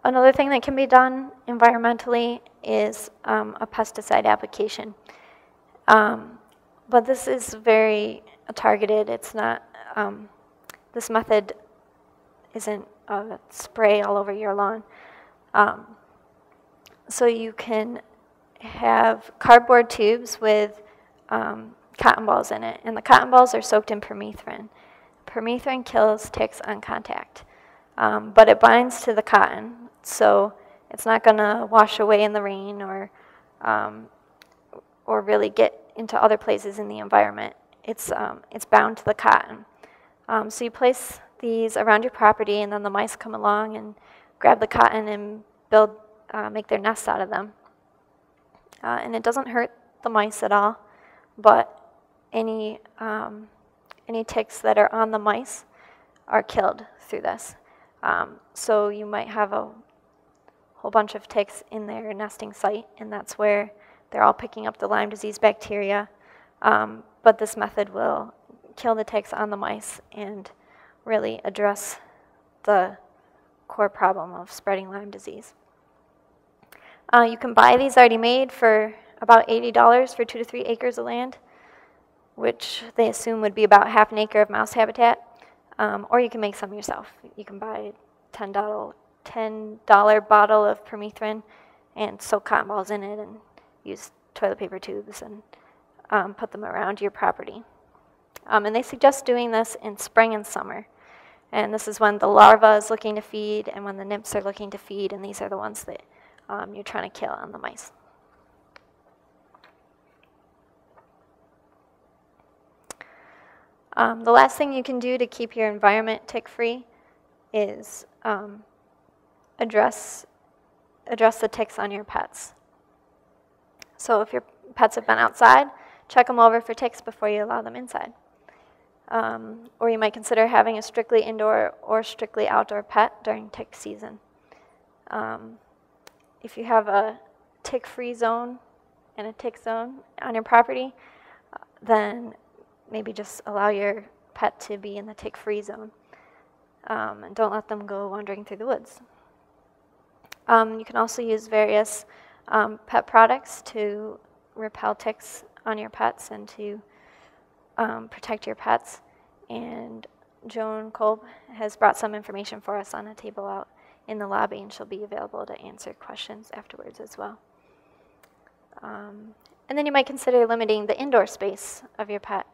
Another thing that can be done environmentally is a pesticide application. But this is very targeted. It's not, this method isn't a spray all over your lawn. So you can have cardboard tubes with cotton balls in it, and the cotton balls are soaked in permethrin. Permethrin kills ticks on contact, but it binds to the cotton, so it's not going to wash away in the rain or really get into other places in the environment. It's bound to the cotton. So you place these around your property, and then the mice come along and grab the cotton and make their nests out of them. And it doesn't hurt the mice at all, but any ticks that are on the mice are killed through this. So you might have a whole bunch of ticks in their nesting site, and that's where they're all picking up the Lyme disease bacteria. But this method will kill the ticks on the mice and really address the core problem of spreading Lyme disease. You can buy these already made for about $80 for 2 to 3 acres of land, which they assume would be about half an acre of mouse habitat. Or you can make some yourself. You can buy a $10 bottle of permethrin and soak cotton balls in it and use toilet paper tubes and put them around your property. And they suggest doing this in spring and summer. And this is when the larva is looking to feed and when the nymphs are looking to feed, and these are the ones that you're trying to kill on the mice. The last thing you can do to keep your environment tick-free is address the ticks on your pets. So if your pets have been outside, check them over for ticks before you allow them inside. Or you might consider having a strictly indoor or strictly outdoor pet during tick season. If you have a tick-free zone and a tick zone on your property, then maybe just allow your pet to be in the tick-free zone. And don't let them go wandering through the woods. You can also use various pet products to repel ticks on your pets and to protect your pets. And Joan Kolb has brought some information for us on a table out in the lobby, and she'll be available to answer questions afterwards as well. And then you might consider limiting the indoor space of your pet.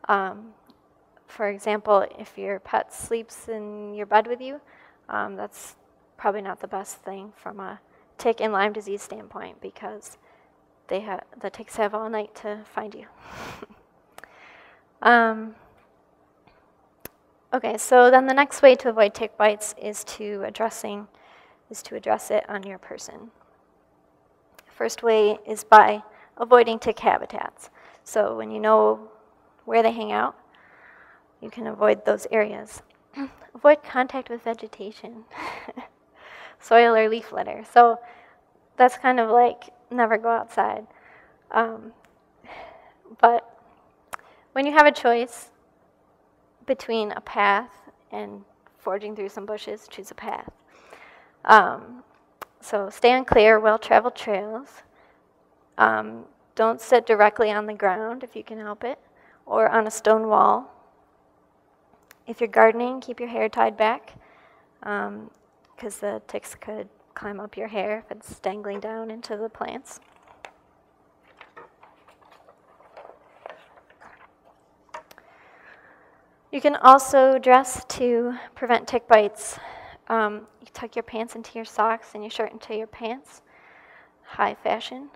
For example, if your pet sleeps in your bed with you, that's probably not the best thing from a tick and Lyme disease standpoint, because the ticks have all night to find you. Okay, so then the next way to avoid tick bites is to address it on your person. First way is by avoiding tick habitats. So when you know where they hang out, you can avoid those areas. Avoid contact with vegetation, soil or leaf litter. So that's kind of like never go outside. But when you have a choice between a path and forging through some bushes, choose a path. So stay on clear, well-traveled trails. Don't sit directly on the ground if you can help it, or on a stone wall. If you're gardening, keep your hair tied back, because the ticks could climb up your hair if it's dangling down into the plants. You can also dress to prevent tick bites. You tuck your pants into your socks and your shirt into your pants. High fashion.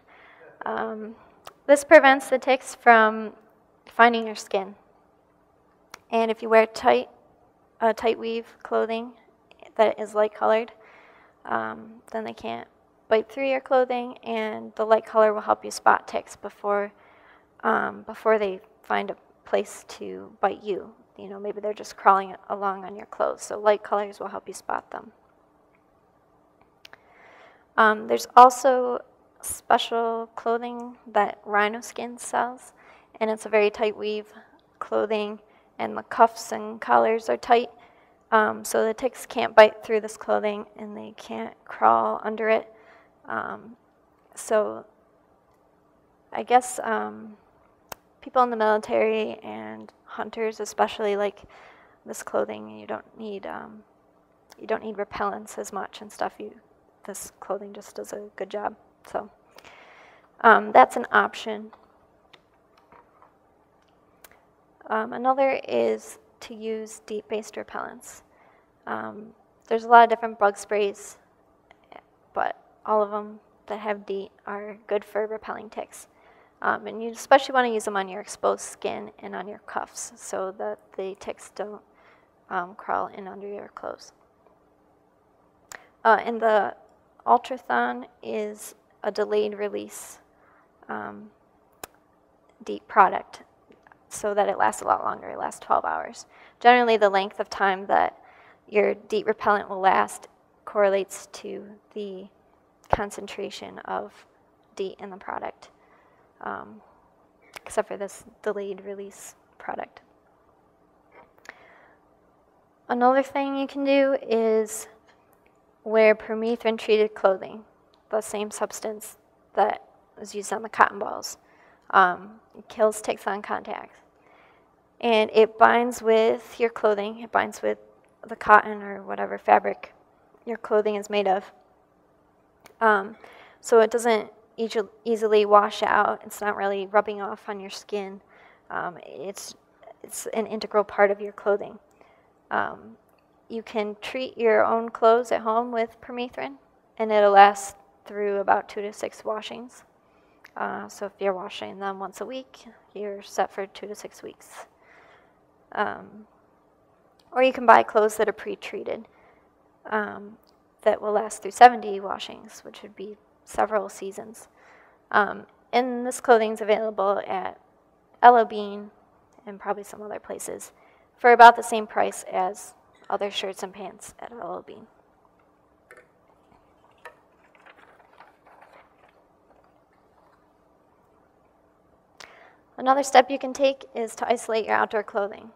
This prevents the ticks from finding your skin. And if you wear tight weave clothing that is light colored, then they can't bite through your clothing, and the light color will help you spot ticks before they find a place to bite you. You know, maybe they're just crawling along on your clothes, so light colors will help you spot them. There's also special clothing that Rhino Skin sells, and it's a very tight weave clothing, and the cuffs and collars are tight, So the ticks can't bite through this clothing and they can't crawl under it. So I guess people in the military and hunters especially like this clothing. You don't need repellents as much and stuff. This clothing just does a good job. So that's an option. Another is to use DEET-based repellents. There's a lot of different bug sprays, but all of them that have DEET are good for repelling ticks. And you especially want to use them on your exposed skin and on your cuffs so that the ticks don't crawl in under your clothes. And the Ultrathon is a delayed release DEET product so that it lasts a lot longer. It lasts 12 hours. Generally, the length of time that your DEET repellent will last correlates to the concentration of DEET in the product, except for this delayed release product. Another thing you can do is wear permethrin-treated clothing, the same substance that was used on the cotton balls. It kills ticks on contact. And it binds with your clothing. It binds with the cotton or whatever fabric your clothing is made of. So it doesn't easily wash out. It's not really rubbing off on your skin. It's an integral part of your clothing. You can treat your own clothes at home with permethrin, and it'll last through about 2 to 6 washings. So if you're washing them once a week, you're set for 2 to 6 weeks. Or you can buy clothes that are pre-treated that will last through 70 washings, which would be several seasons. And this clothing is available at Ella Bean and probably some other places for about the same price as other shirts and pants at Ella Bean. Another step you can take is to isolate your outdoor clothing,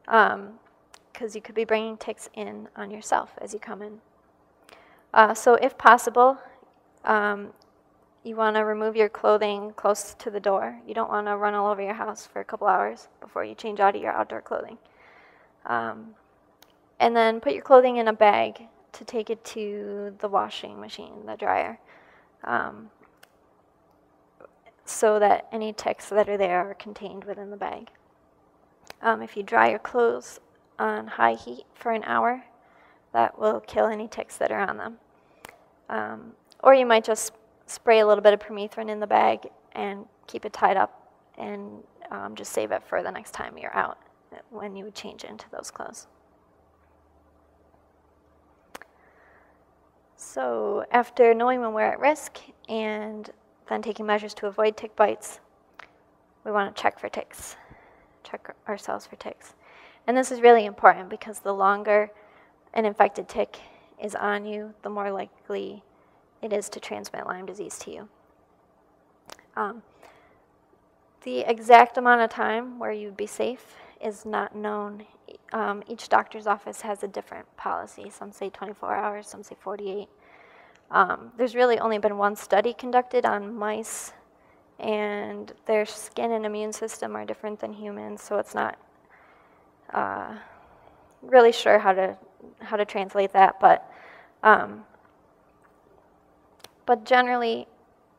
because you could be bringing ticks in on yourself as you come in. So if possible, you want to remove your clothing close to the door. You don't want to run all over your house for a couple hours before you change out of your outdoor clothing. And then put your clothing in a bag to take it to the washing machine, the dryer, so that any ticks that are there are contained within the bag. If you dry your clothes on high heat for an hour, that will kill any ticks that are on them. Or you might just spray a little bit of permethrin in the bag and keep it tied up and just save it for the next time you're out when you would change into those clothes. So after knowing when we're at risk and then taking measures to avoid tick bites, we want to check for ticks, check ourselves for ticks. And this is really important because the longer an infected tick is on you, the more likely it is to transmit Lyme disease to you. The exact amount of time where you'd be safe is not known. Each doctor's office has a different policy. Some say 24 hours, some say 48. There's really only been one study conducted on mice, and their skin and immune system are different than humans, so it's not really sure how to translate that. But generally,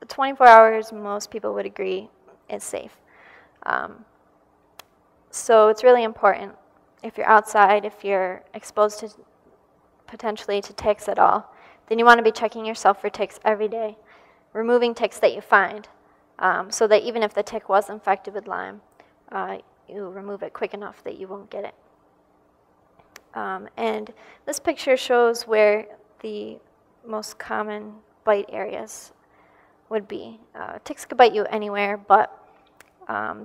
24 hours, most people would agree, is safe. So it's really important if you're outside, if you're exposed to potentially to ticks at all, then you want to be checking yourself for ticks every day, removing ticks that you find, so that even if the tick was infected with Lyme, you remove it quick enough that you won't get it. And this picture shows where the most common bite areas would be. Ticks could bite you anywhere, but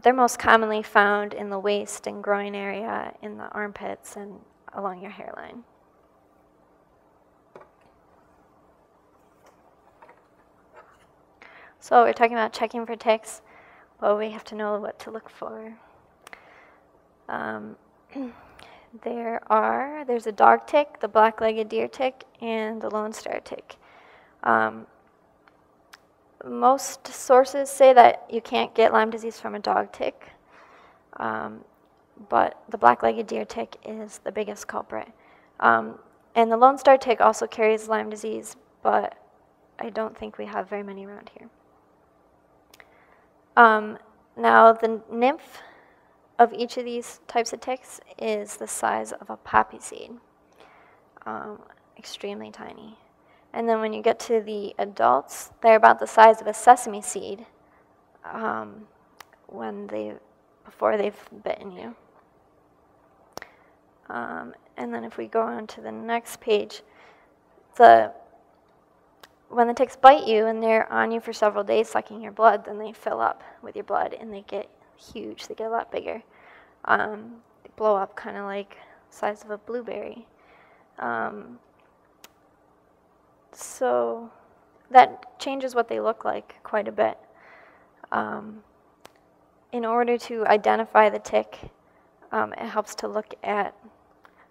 they're most commonly found in the waist and groin area, in the armpits, and along your hairline. So we're talking about checking for ticks. Well, we have to know what to look for. There's a dog tick, the black-legged deer tick, and the Lone Star tick. Most sources say that you can't get Lyme disease from a dog tick, but the black-legged deer tick is the biggest culprit. And the Lone Star tick also carries Lyme disease, but I don't think we have very many around here. Now, the nymph of each of these types of ticks is the size of a poppy seed, extremely tiny. And then when you get to the adults, they're about the size of a sesame seed before they've bitten you. And then if we go on to the next page, when the ticks bite you and they're on you for several days sucking your blood, then they fill up with your blood and they get huge. They get a lot bigger. They blow up kind of like the size of a blueberry. So that changes what they look like quite a bit. In order to identify the tick, it helps to look at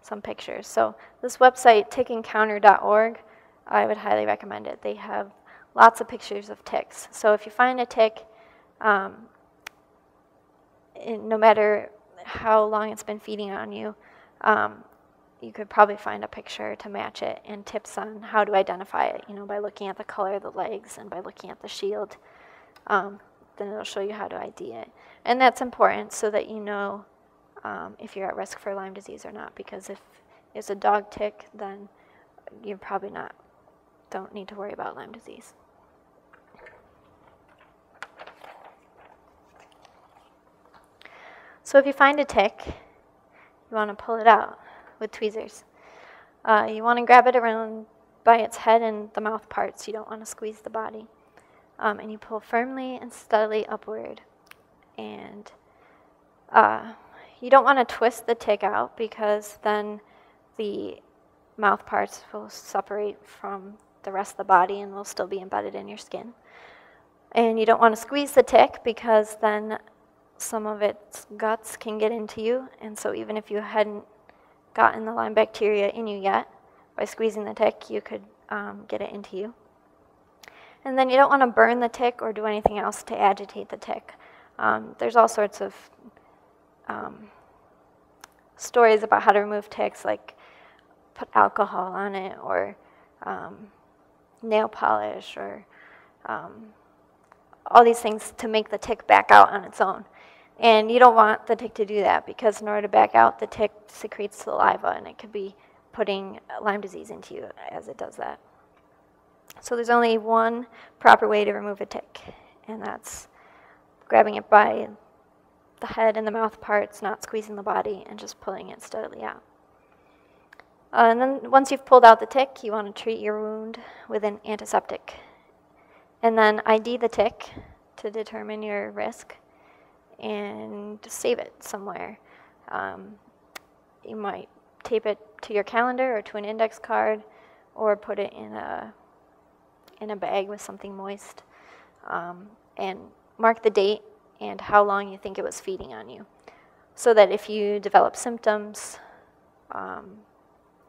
some pictures. So this website, tickencounter.org, I would highly recommend it. They have lots of pictures of ticks. So if you find a tick, no matter how long it's been feeding on you, you could probably find a picture to match it and tips on how to identify it, by looking at the color of the legs and by looking at the shield. Then it'll show you how to ID it. And that's important so that you know if you're at risk for Lyme disease or not, because if it's a dog tick, then you're probably don't need to worry about Lyme disease. So if you find a tick, you want to pull it out with tweezers. You want to grab it around by its head and the mouth parts. You don't want to squeeze the body. And you pull firmly and steadily upward. And you don't want to twist the tick out, because then the mouth parts will separate from the rest of the body and will still be embedded in your skin. And you don't want to squeeze the tick, because then some of its guts can get into you. And so even if you hadn't gotten the Lyme bacteria in you yet, by squeezing the tick, you could get it into you. And then you don't want to burn the tick or do anything else to agitate the tick. There's all sorts of stories about how to remove ticks, like put alcohol on it, or nail polish, or all these things to make the tick back out on its own. And you don't want the tick to do that, because in order to back out, the tick secretes saliva, and it could be putting Lyme disease into you as it does that. So there's only one proper way to remove a tick, and that's grabbing it by the head and the mouth parts, not squeezing the body, and just pulling it steadily out. And then once you've pulled out the tick, you want to treat your wound with an antiseptic. And then ID the tick to determine your risk and save it somewhere. You might tape it to your calendar or to an index card, or put it in a bag with something moist, and mark the date and how long you think it was feeding on you, so that if you develop symptoms,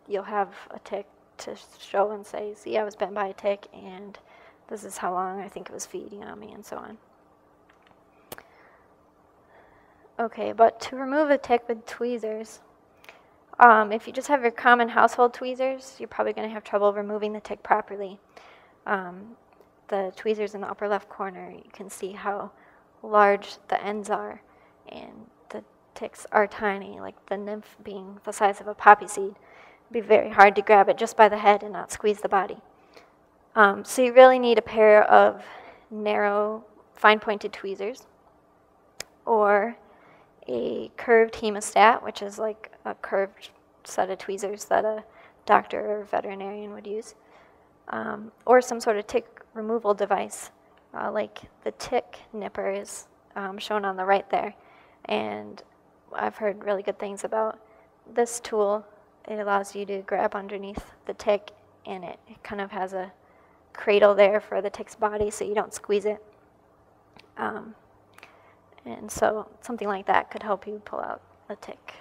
you'll have a tick to show and say, see, I was bitten by a tick, and this is how long I think it was feeding on me, and so on. Okay, but to remove a tick with tweezers, if you just have your common household tweezers, you're probably going to have trouble removing the tick properly. The tweezers in the upper left corner, you can see how large the ends are, and the ticks are tiny, like the nymph being the size of a poppy seed. It'd be very hard to grab it just by the head and not squeeze the body. So you really need a pair of narrow, fine-pointed tweezers, or a curved hemostat, which is like a curved set of tweezers that a doctor or veterinarian would use, or some sort of tick removal device, like the tick nipper is shown on the right there. And I've heard really good things about this tool. It allows you to grab underneath the tick, and it kind of has a cradle there for the tick's body so you don't squeeze it. And so something like that could help you pull out a tick.